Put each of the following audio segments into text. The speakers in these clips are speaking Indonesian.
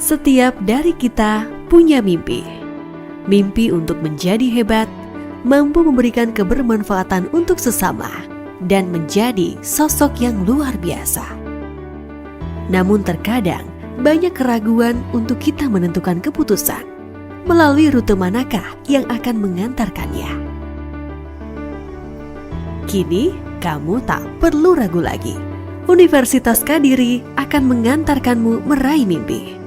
Setiap dari kita punya mimpi. Mimpi untuk menjadi hebat, mampu memberikan kebermanfaatan untuk sesama, dan menjadi sosok yang luar biasa. Namun terkadang banyak keraguan untuk kita menentukan keputusan melalui rute manakah yang akan mengantarkannya. Kini kamu tak perlu ragu lagi. Universitas Kadiri akan mengantarkanmu meraih mimpi.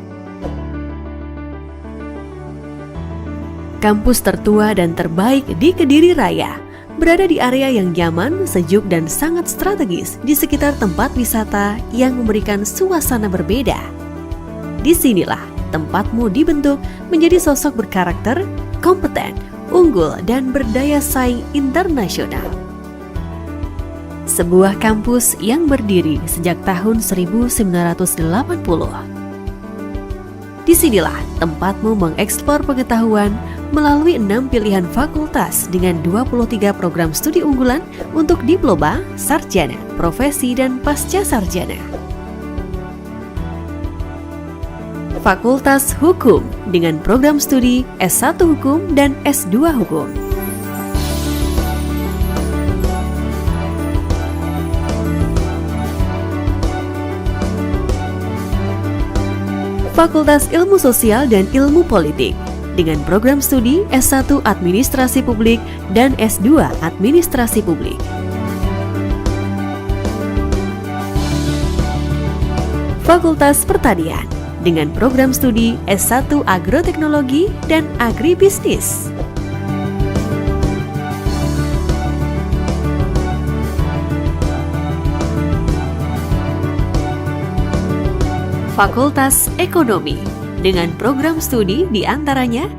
Kampus tertua dan terbaik di Kediri Raya berada di area yang nyaman, sejuk, dan sangat strategis di sekitar tempat wisata yang memberikan suasana berbeda. Disinilah tempatmu dibentuk menjadi sosok berkarakter, kompeten, unggul, dan berdaya saing internasional. Sebuah kampus yang berdiri sejak tahun 1980. Disinilah tempatmu mengeksplor pengetahuan melalui 6 pilihan fakultas dengan 23 program studi unggulan untuk diploma, sarjana, profesi, dan pasca sarjana. Fakultas Hukum dengan program studi S1 Hukum dan S2 Hukum. Fakultas Ilmu Sosial dan Ilmu Politik dengan program studi S1 Administrasi Publik dan S2 Administrasi Publik. Fakultas Pertanian dengan program studi S1 Agroteknologi dan Agribisnis. Fakultas Ekonomi dengan program studi diantaranya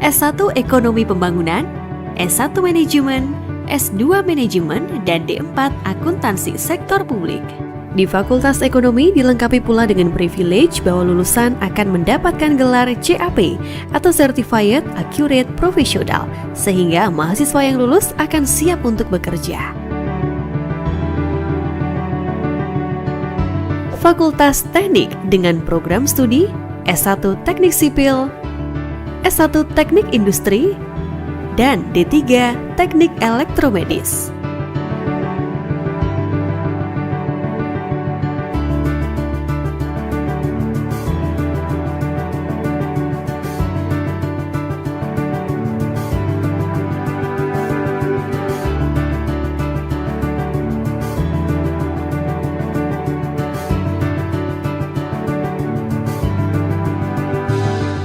S1 Ekonomi Pembangunan, S1 Manajemen, S2 Manajemen, dan D4 Akuntansi Sektor Publik. Di Fakultas Ekonomi dilengkapi pula dengan privilege bahwa lulusan akan mendapatkan gelar CAP atau Certified Accurate Professional, sehingga mahasiswa yang lulus akan siap untuk bekerja. Fakultas Teknik dengan program studi S1 Teknik Sipil, S1 Teknik Industri, dan D3 Teknik Elektromedis.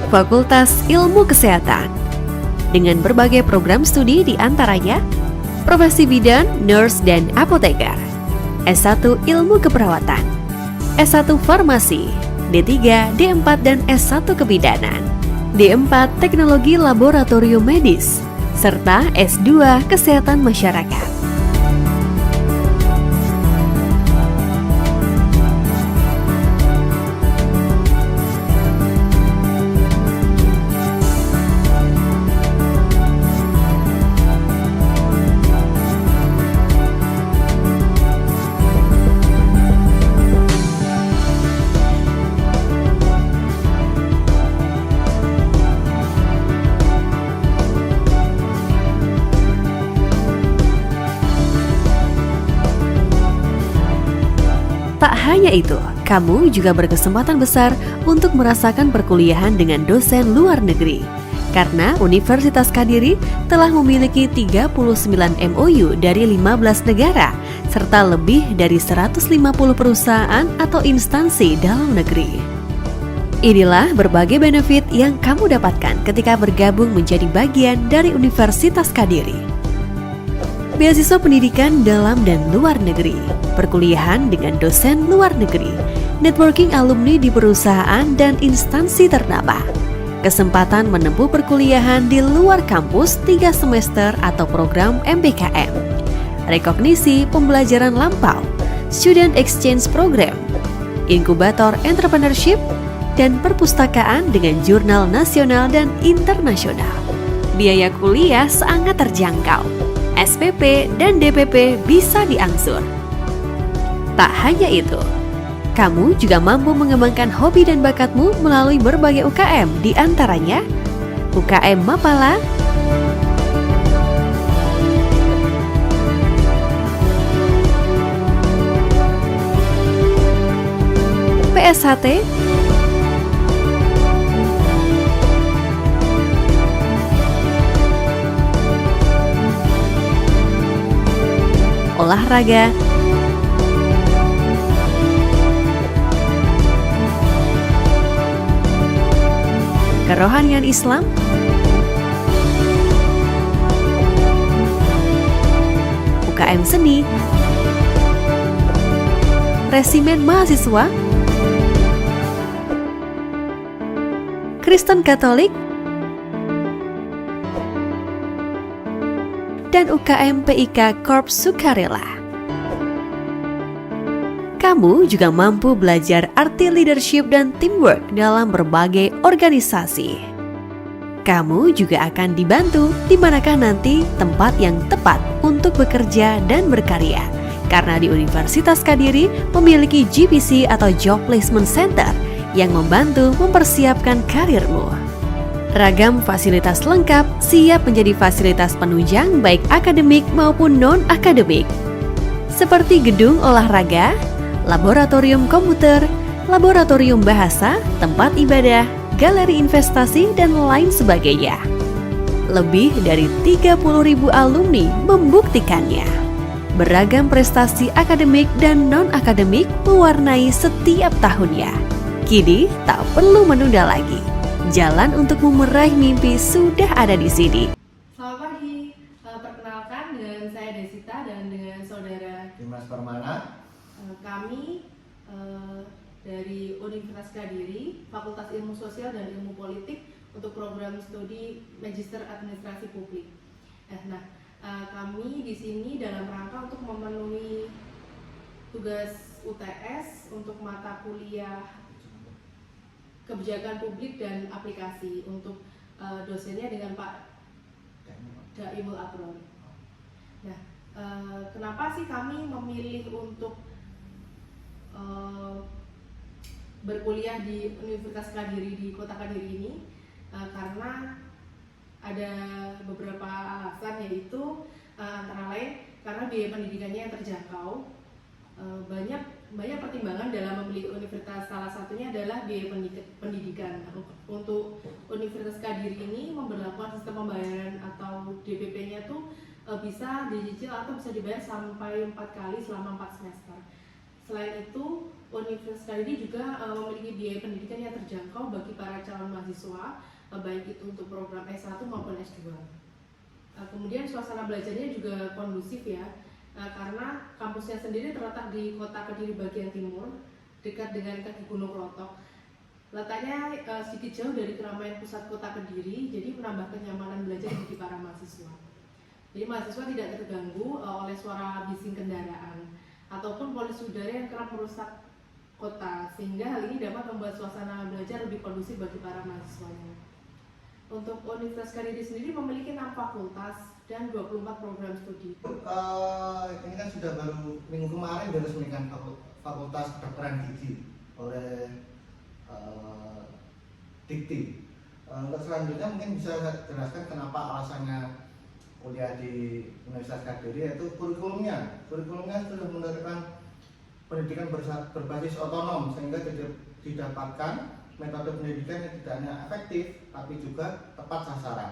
Fakultas Ilmu Kesehatan dengan berbagai program studi diantaranya profesi bidan, nurse, dan apoteker, S1 Ilmu Keperawatan, S1 Farmasi, D3, D4, dan S1 Kebidanan, D4 Teknologi Laboratorium Medis, serta S2 Kesehatan Masyarakat. Tak hanya itu, kamu juga berkesempatan besar untuk merasakan perkuliahan dengan dosen luar negeri. Karena Universitas Kadiri telah memiliki 39 MOU dari 15 negara, serta lebih dari 150 perusahaan atau instansi dalam negeri. Inilah berbagai benefit yang kamu dapatkan ketika bergabung menjadi bagian dari Universitas Kadiri. Beasiswa pendidikan dalam dan luar negeri, perkuliahan dengan dosen luar negeri, networking alumni di perusahaan dan instansi ternama, kesempatan menempuh perkuliahan di luar kampus 3 semester atau program MBKM, rekognisi pembelajaran lampau, student exchange program, inkubator entrepreneurship, dan perpustakaan dengan jurnal nasional dan internasional. Biaya kuliah sangat terjangkau. SPP dan DPP bisa diangsur. Tak hanya itu, Kamu juga mampu mengembangkan hobi dan bakatmu melalui berbagai UKM, di antaranya UKM Mapala, PSHT, olahraga, kerohanian Islam, UKM seni, resimen mahasiswa, Kristen Katolik, dan UKM PIK Korps Sukarela. Kamu juga mampu belajar arti leadership dan teamwork dalam berbagai organisasi. Kamu juga akan dibantu di manakah nanti tempat yang tepat untuk bekerja dan berkarya. Karena di Universitas Kadiri memiliki GPC atau Job Placement Center yang membantu mempersiapkan karirmu. Ragam fasilitas lengkap siap menjadi fasilitas penunjang baik akademik maupun non-akademik. Seperti gedung olahraga, laboratorium komputer, laboratorium bahasa, tempat ibadah, galeri investasi, dan lain sebagainya. Lebih dari 30.000 alumni membuktikannya. Beragam prestasi akademik dan non-akademik mewarnai setiap tahunnya. Kini tak perlu menunda lagi. Jalan untuk meraih mimpi sudah ada di sini. Selamat pagi, perkenalkan dengan saya Desita dan dengan saudara Dimas Permana. Kami dari Universitas Kadiri, Fakultas Ilmu Sosial dan Ilmu Politik untuk program studi Magister Administrasi Publik. Kami di sini dalam rangka untuk memenuhi tugas UTS untuk mata kuliah Kebijakan Publik dan Aplikasi untuk dosennya dengan Pak Daimul Abrol. Kenapa sih kami memilih untuk berkuliah di Universitas Kadiri di Kota Kadiri ini? Karena ada beberapa alasan, yaitu antara lain karena biaya pendidikannya yang terjangkau. Banyak pertimbangan dalam memilih universitas, salah satunya adalah biaya pendidikan. Untuk Universitas Kadiri ini memberlakukan sistem pembayaran atau DPP-nya tuh bisa dicicil atau bisa dibayar sampai 4 kali selama 4 semester. Selain itu, Universitas Kadiri juga memiliki biaya pendidikan yang terjangkau bagi para calon mahasiswa, baik itu untuk program S1 maupun S2. Kemudian suasana belajarnya juga kondusif ya, karena kampusnya sendiri terletak di Kota Kediri bagian timur, dekat dengan kaki Gunung Klotok. Letaknya sedikit jauh dari keramaian pusat Kota Kediri, jadi menambah kenyamanan belajar bagi para mahasiswa. Jadi mahasiswa tidak terganggu oleh suara bising kendaraan ataupun polusi udara yang kerap merusak kota, sehingga hal ini dapat membuat suasana belajar lebih kondusif bagi para mahasiswanya. Untuk Universitas Kadiri sendiri memiliki 6 fakultas dan 24 program studi. Ini kan sudah baru minggu kemarin diresmikan Fakultas Kedokteran Gigi oleh Dikti. Untuk selanjutnya mungkin bisa jelaskan kenapa alasannya kuliah di Universitas Kadiri, yaitu kurikulumnya. Kurikulumnya sudah menerapkan pendidikan berbasis otonom sehingga didapatkan metode pendidikan yang tidak hanya efektif tapi juga tepat sasaran.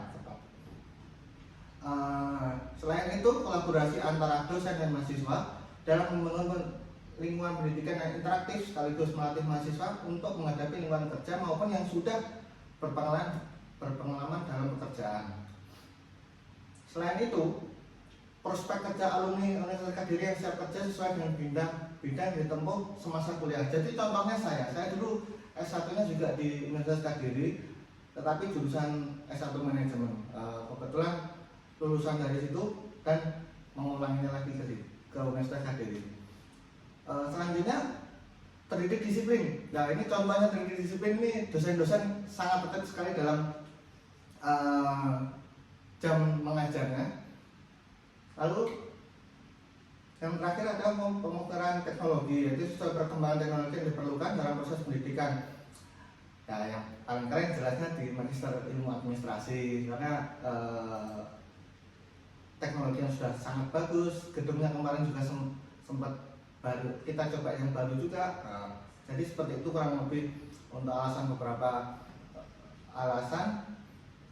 Selain itu, kolaborasi antara dosen dan mahasiswa dalam membangun lingkungan pendidikan yang interaktif sekaligus melatih mahasiswa untuk menghadapi lingkungan kerja maupun yang sudah berpengalaman dalam pekerjaan. Selain itu, prospek kerja alumni Universitas Kadiri yang siap kerja sesuai dengan bidang yang ditempuh semasa kuliah. Jadi contohnya saya dulu S1-nya juga di Universitas Kadiri, tetapi jurusan S1 manajemen. Kebetulan lulusan dari situ dan mengulanginya lagi ke Universitas Kadiri. Selanjutnya, terdidik disiplin. Nah, ini contohnya terdidik disiplin ini, dosen-dosen sangat tertib sekali dalam jam mengajarnya. Lalu Yang terakhir adalah pemukaran teknologi, yaitu sesuai perkembangan teknologi yang diperlukan dalam proses pendidikan. Ya, yang paling keren jelasnya di Magister Ilmu Administrasi, karena teknologi yang sudah sangat bagus, gedungnya kemarin juga sempat baru, kita coba yang baru juga. Jadi seperti itu kurang lebih untuk beberapa alasan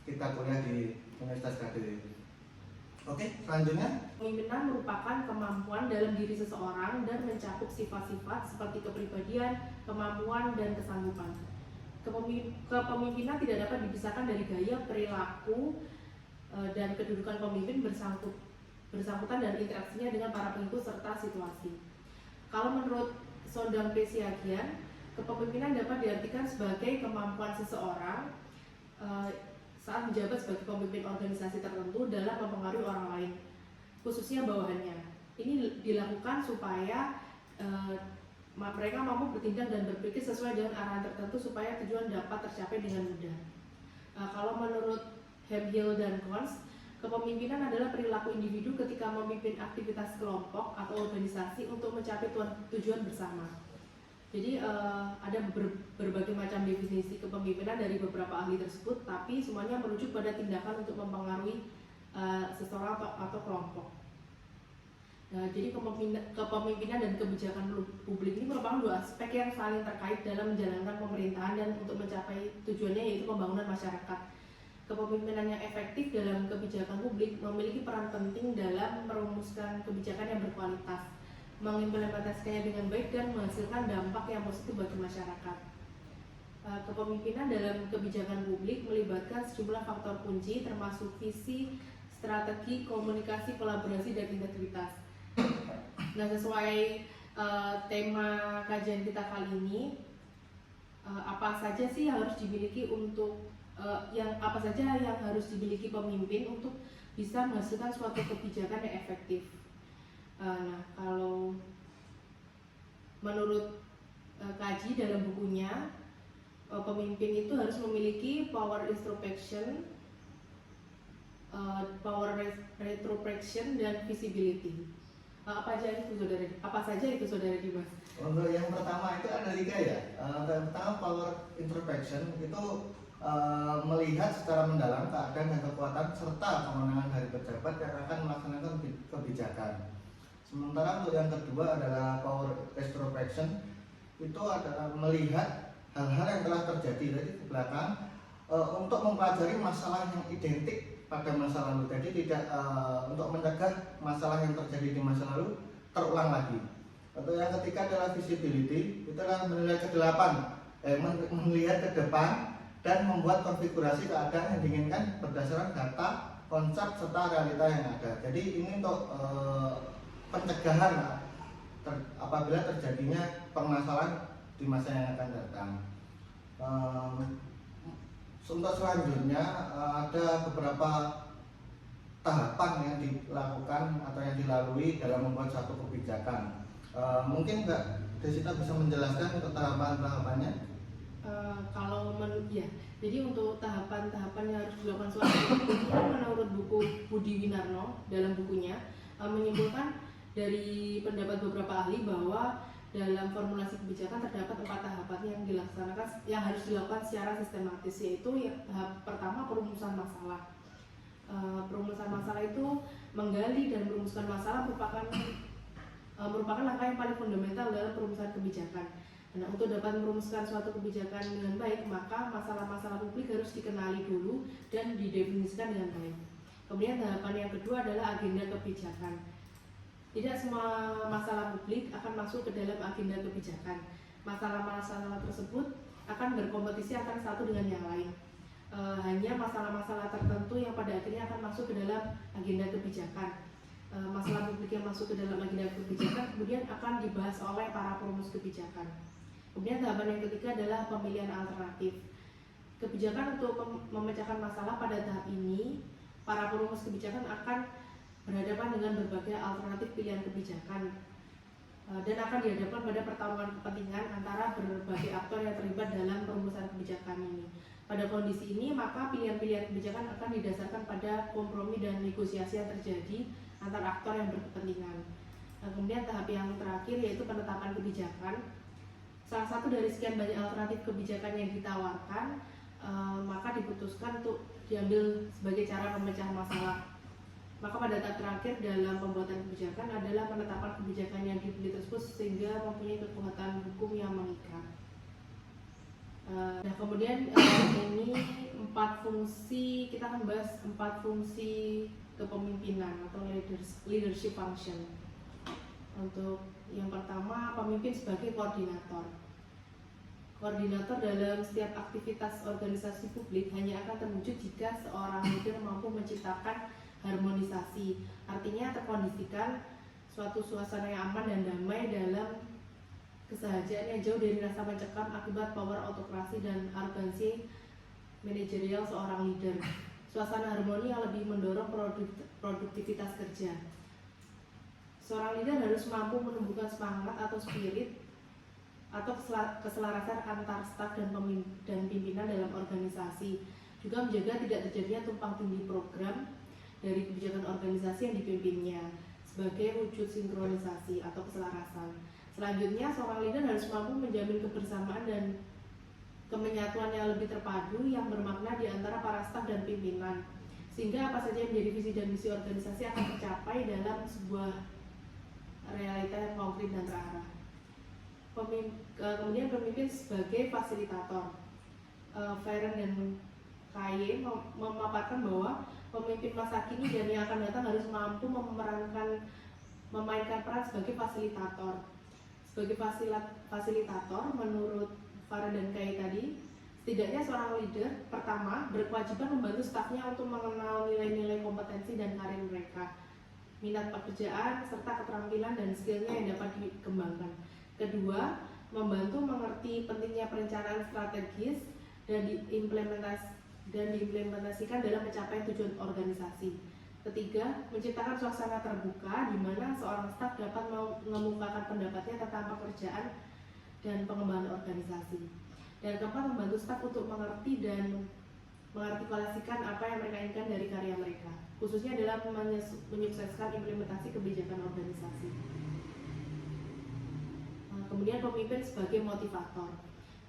kita kuliah di Universitas Gadiri. Oke, selanjutnya. Kepemimpinan merupakan kemampuan dalam diri seseorang dan mencakup sifat-sifat seperti kepribadian, kemampuan, dan kesanggupan. Kepemimpinan tidak dapat dipisahkan dari gaya, perilaku, dan kedudukan pemimpin bersangkutan dan interaksinya dengan para pengikut serta situasi. Kalau menurut Sondang P. Siagian, kepemimpinan dapat diartikan sebagai kemampuan seseorang saat menjabat sebagai pemimpin organisasi tertentu dalam mempengaruhi orang lain, khususnya bawahannya. Ini dilakukan supaya mereka mampu bertindak dan berpikir sesuai dengan arahan tertentu supaya tujuan dapat tercapai dengan mudah. Kalau menurut Hemphill dan Cons, kepemimpinan adalah perilaku individu ketika memimpin aktivitas kelompok atau organisasi untuk mencapai tujuan bersama. Jadi ada berbagai macam definisi kepemimpinan dari beberapa ahli tersebut, tapi semuanya merujuk pada tindakan untuk mempengaruhi seseorang atau kelompok. Nah, jadi kepemimpinan dan kebijakan publik ini merupakan dua aspek yang saling terkait dalam menjalankan pemerintahan dan untuk mencapai tujuannya, yaitu pembangunan masyarakat. Kepemimpinan yang efektif dalam kebijakan publik memiliki peran penting dalam merumuskan kebijakan yang berkualitas, mengimplementasikannya dengan baik dan menghasilkan dampak yang positif bagi masyarakat. Kepemimpinan dalam kebijakan publik melibatkan sejumlah faktor kunci termasuk visi, strategi, komunikasi, kolaborasi, dan integritas. Nah, sesuai tema kajian kita kali ini, apa saja sih harus dimiliki apa saja yang harus dimiliki pemimpin untuk bisa menghasilkan suatu kebijakan yang efektif. Nah, kalau menurut Kaji dalam bukunya, pemimpin itu harus memiliki power introspection, power retrospection, dan visibility. Apa saja itu saudara Dimas? Untuk yang pertama itu ada 3 ya. Yang pertama power introspection itu melihat secara mendalam keadaan dan kekuatan serta kewenangan dari pejabat yang akan melaksanakan kebijakan. Sementara untuk yang kedua adalah power retrospection, itu adalah melihat hal-hal yang telah terjadi dari ke belakang untuk mempelajari masalah yang identik pada masa lalu. Jadi tidak untuk mencegah masalah yang terjadi di masa lalu terulang lagi. Untuk yang ketiga adalah visibility, itu adalah melihat ke depan dan membuat konfigurasi keadaan yang diinginkan berdasarkan data, konsep, serta realita yang ada. Jadi ini untuk pencegahan apabila terjadinya permasalahan di masa yang akan datang. Untuk selanjutnya ada beberapa tahapan yang dilakukan atau yang dilalui dalam membuat satu kebijakan. Mungkin Mbak Desita bisa menjelaskan untuk tahapan-tahapannya? Jadi untuk tahapan-tahapan yang harus dilakukan suatu kebijakan, menurut buku Budi Winarno dalam bukunya menyimpulkan dari pendapat beberapa ahli bahwa dalam formulasi kebijakan terdapat 4 tahapan yang harus dilakukan secara sistematis, yaitu tahap pertama perumusan masalah. Perumusan masalah itu menggali dan merumuskan masalah merupakan langkah yang paling fundamental dalam perumusan kebijakan. Nah, untuk dapat merumuskan suatu kebijakan dengan baik, maka masalah-masalah publik harus dikenali dulu dan didefinisikan dengan baik. Kemudian tahapan yang kedua adalah agenda kebijakan. Tidak semua masalah publik akan masuk ke dalam agenda kebijakan. Masalah-masalah tersebut akan berkompetisi antara satu dengan yang lain. Hanya masalah-masalah tertentu yang pada akhirnya akan masuk ke dalam agenda kebijakan. Masalah publik yang masuk ke dalam agenda kebijakan kemudian akan dibahas oleh para perumus kebijakan. Kemudian tahapan yang ketiga adalah pemilihan alternatif. Kebijakan untuk memecahkan masalah pada tahap ini, para perumus kebijakan akan berhadapan dengan berbagai alternatif pilihan kebijakan dan akan dihadapkan pada pertarungan kepentingan antara berbagai aktor yang terlibat dalam perumusan kebijakan ini. Pada kondisi ini, maka pilihan-pilihan kebijakan akan didasarkan pada kompromi dan negosiasi yang terjadi antar aktor yang berkepentingan. Kemudian tahap yang terakhir yaitu penetapan kebijakan. Salah satu dari sekian banyak alternatif kebijakan yang ditawarkan, maka diputuskan untuk diambil sebagai cara memecah masalah. Maka pada tahap terakhir dalam pembuatan kebijakan adalah penetapan kebijakan yang dipilih tersebut sehingga mempunyai kekuatan hukum yang mengikat. Nah kemudian ini 4 fungsi, kita akan bahas 4 fungsi kepemimpinan atau leadership function. Untuk yang pertama, pemimpin sebagai koordinator. Koordinator dalam setiap aktivitas organisasi publik hanya akan terwujud jika seorang leader mampu menciptakan harmonisasi, artinya terkondisikan suatu suasana yang aman dan damai dalam kesehajaan yang jauh dari rasa mencekam akibat power autokrasi dan arogansi manajerial seorang leader. Suasana harmoni yang lebih mendorong produktivitas kerja. Seorang leader harus mampu menumbuhkan semangat atau spirit atau keselarasan antar staf dan pimpinan dalam organisasi. Juga menjaga tidak terjadinya tumpang tindih program dari kebijakan organisasi yang dipimpinnya sebagai wujud sinkronisasi atau keselarasan. Selanjutnya, seorang leader harus mampu menjamin kebersamaan dan kemenyatuan yang lebih terpadu yang bermakna di antara para staf dan pimpinan, sehingga apa saja yang menjadi visi dan misi organisasi akan tercapai dalam sebuah realita yang konkret dan terarah. Kemudian pemimpin sebagai fasilitator. Feren dan Kaye memaparkan bahwa pemimpin masa kini dan yang akan datang harus mampu memainkan peran sebagai fasilitator. Sebagai fasilitator, menurut Faren dan Kaye tadi, setidaknya seorang leader pertama berkewajiban membantu stafnya untuk mengenal nilai-nilai kompetensi dan karir mereka, minat pekerjaan, serta keterampilan dan skillnya yang dapat dikembangkan. Kedua, membantu mengerti pentingnya perencanaan strategis dan diimplementasikan dalam mencapai tujuan organisasi. Ketiga, menciptakan suasana terbuka di mana seorang staf dapat mengemukakan pendapatnya tentang pekerjaan dan pengembangan organisasi. Dan keempat, membantu staf untuk mengerti dan mengartikulasikan apa yang mereka inginkan dari karya mereka, khususnya dalam menyukseskan implementasi kebijakan organisasi. Kemudian pemimpin sebagai motivator.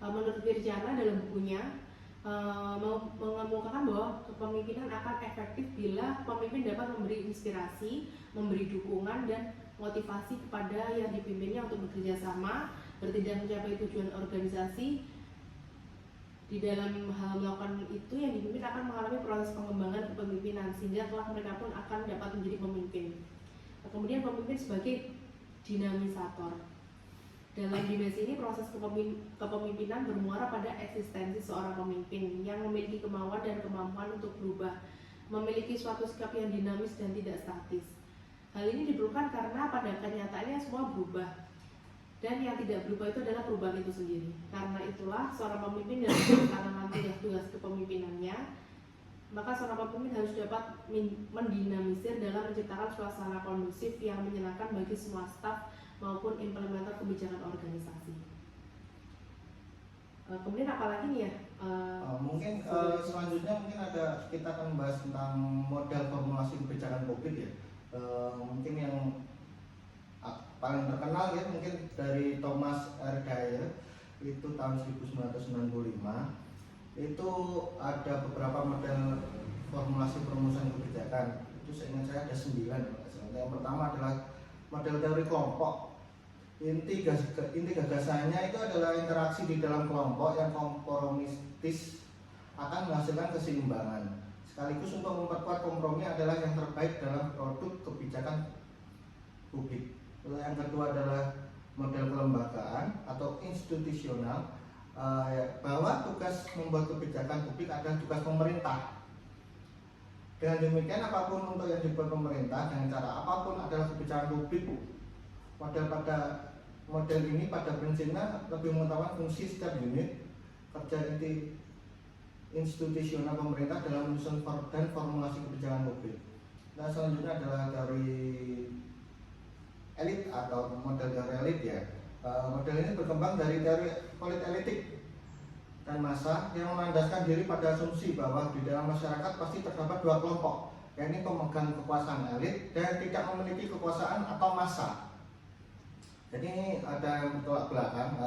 Menurut Wirjana dalam bukunya mengemukakan bahwa kepemimpinan akan efektif bila pemimpin dapat memberi inspirasi, memberi dukungan dan motivasi kepada yang dipimpinnya untuk bekerja sama, bertindak mencapai tujuan organisasi. Di dalam hal melakukan itu, yang dipimpin akan mengalami proses pengembangan kepemimpinan sehingga kelak mereka pun akan dapat menjadi pemimpin. Kemudian pemimpin sebagai dinamisator. Dalam dimensi ini, proses kepemimpinan bermuara pada eksistensi seorang pemimpin yang memiliki kemauan dan kemampuan untuk berubah, memiliki suatu sikap yang dinamis dan tidak statis. Hal ini diperlukan karena pada kenyataannya semua berubah, dan yang tidak berubah itu adalah perubahan itu sendiri. Karena itulah seorang pemimpin dalam menjalankan tugas-tugas kepemimpinannya, maka seorang pemimpin harus dapat mendinamisir dalam menciptakan suasana kondusif yang menyenangkan bagi semua staf maupun implementer kebijakan organisasi. Kemudian apalagi nih ya? Mungkin selanjutnya mungkin kita akan membahas tentang model formulasi kebijakan publik ya. Mungkin yang paling terkenal ya mungkin dari Thomas R. Dyer itu tahun 1995. Itu ada beberapa model formulasi perumusan kebijakan. Itu seingat saya ada 9. Yang pertama adalah model teori kelompok. Inti gagasannya itu adalah interaksi di dalam kelompok yang kompromistis akan menghasilkan keseimbangan. Sekaligus untuk memperkuat kompromi adalah yang terbaik dalam produk kebijakan publik. Yang kedua adalah model kelembagaan atau institusional, bahwa tugas membuat kebijakan publik adalah tugas pemerintah. Dengan demikian, apapun untuk yang dibuat pemerintah dengan cara apapun adalah kebijakan publik. Model ini pada prinsipnya lebih mengetahui fungsi setiap unit kerja inti institusional pemerintah dalam menyusun dan formulasi kebijakan publik. Nah, selanjutnya adalah dari elit atau model teori elit ya. Model ini berkembang dari teori politik dan massa yang melandaskan diri pada asumsi bahwa di dalam masyarakat pasti terdapat dua kelompok, yakni pemegang kekuasaan elit dan tidak memiliki kekuasaan atau massa. Jadi ini ada yang bertolak belakang,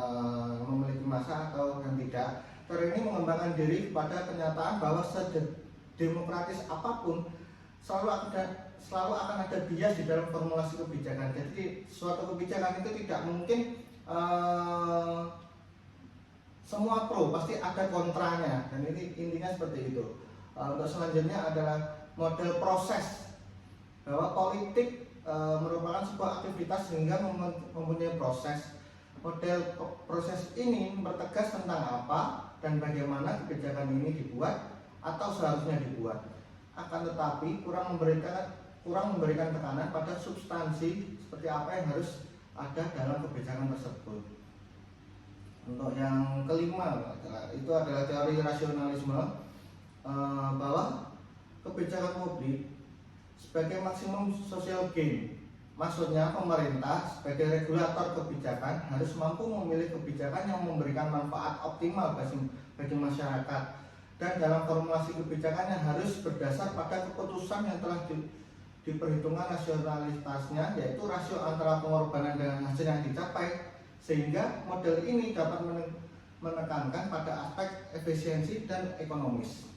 memiliki masa atau yang tidak. Teori ini mengembangkan diri pada kenyataan bahwa sedemokratis apapun selalu akan ada bias di dalam formulasi kebijakan. Jadi suatu kebijakan itu tidak mungkin semua pro, pasti ada kontranya, dan ini intinya seperti itu. Untuk selanjutnya adalah model proses, bahwa politik merupakan sebuah aktivitas sehingga mempunyai proses. Model proses ini mempertegas tentang apa dan bagaimana kebijakan ini dibuat atau seharusnya dibuat. Akan tetapi kurang memberikan tekanan pada substansi seperti apa yang harus ada dalam kebijakan tersebut. Untuk yang kelima itu adalah teori rasionalisme, bahwa kebijakan publik sebagai maksimum social gain. Maksudnya pemerintah sebagai regulator kebijakan harus mampu memilih kebijakan yang memberikan manfaat optimal bagi masyarakat, dan dalam formulasi kebijakannya harus berdasar pada keputusan yang telah diperhitungkan rasionalitasnya, yaitu rasio antara pengorbanan dengan hasil yang dicapai, sehingga model ini dapat menekankan pada aspek efisiensi dan ekonomis.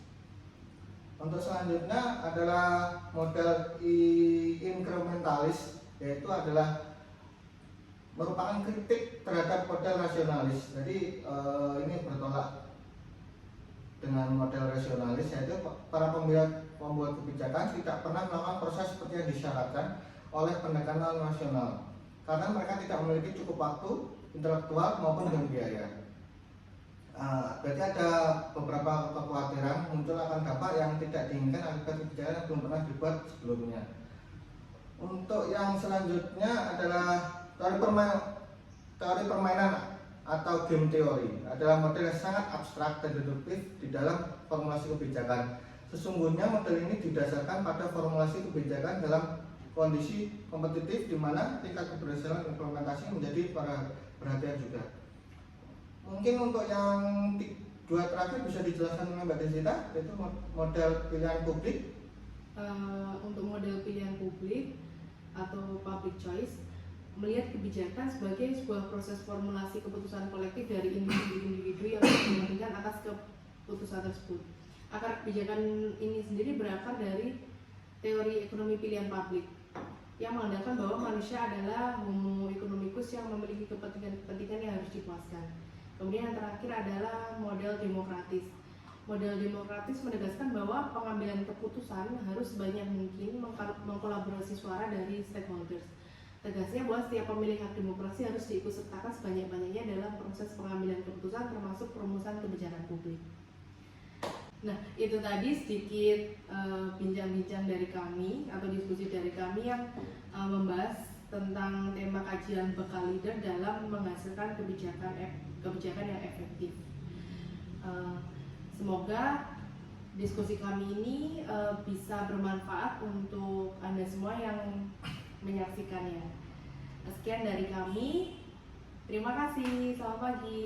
Untuk selanjutnya adalah model inkrementalis, yaitu adalah merupakan kritik terhadap model rasionalis. Jadi ini bertolak dengan model rasionalis, yaitu para pembuat kebijakan tidak pernah melakukan proses seperti yang disyaratkan oleh pendekatan rasional, karena mereka tidak memiliki cukup waktu intelektual maupun dengan biaya. Berarti ada beberapa kekhawatiran muncul akan dampak yang tidak diinginkan akibat kebijakan yang belum pernah dibuat sebelumnya. Untuk yang selanjutnya adalah teori permainan atau game teori, adalah model yang sangat abstrak dan deduktif di dalam formulasi kebijakan. Sesungguhnya model ini didasarkan pada formulasi kebijakan dalam kondisi kompetitif di mana tingkat keberhasilan implementasi menjadi perhatian juga. Mungkin untuk yang dua terakhir bisa dijelaskan oleh Mbak Desita, yaitu model pilihan publik. Untuk model pilihan publik atau public choice, melihat kebijakan sebagai sebuah proses formulasi keputusan kolektif dari individu-individu yang berkepentingan atas keputusan tersebut. Akar kebijakan ini sendiri berakar dari teori ekonomi pilihan publik yang mengandalkan bahwa manusia adalah homo economicus yang memiliki kepentingan yang harus dipuaskan. Kemudian yang terakhir adalah model demokratis. Model demokratis menegaskan bahwa pengambilan keputusan harus sebanyak mungkin mengkolaborasi suara dari stakeholders. Tegasnya bahwa setiap pemilik hak demokrasi harus diikutsertakan sebanyak-banyaknya dalam proses pengambilan keputusan, termasuk perumusan kebijakan publik. Nah, itu tadi sedikit bincang-bincang dari kami atau diskusi dari kami yang membahas tentang tema kajian bekal leader dalam menghasilkan kebijakan yang efektif. Semoga diskusi kami ini bisa bermanfaat untuk Anda semua yang menyaksikannya. Sekian dari kami. Terima kasih. Selamat pagi.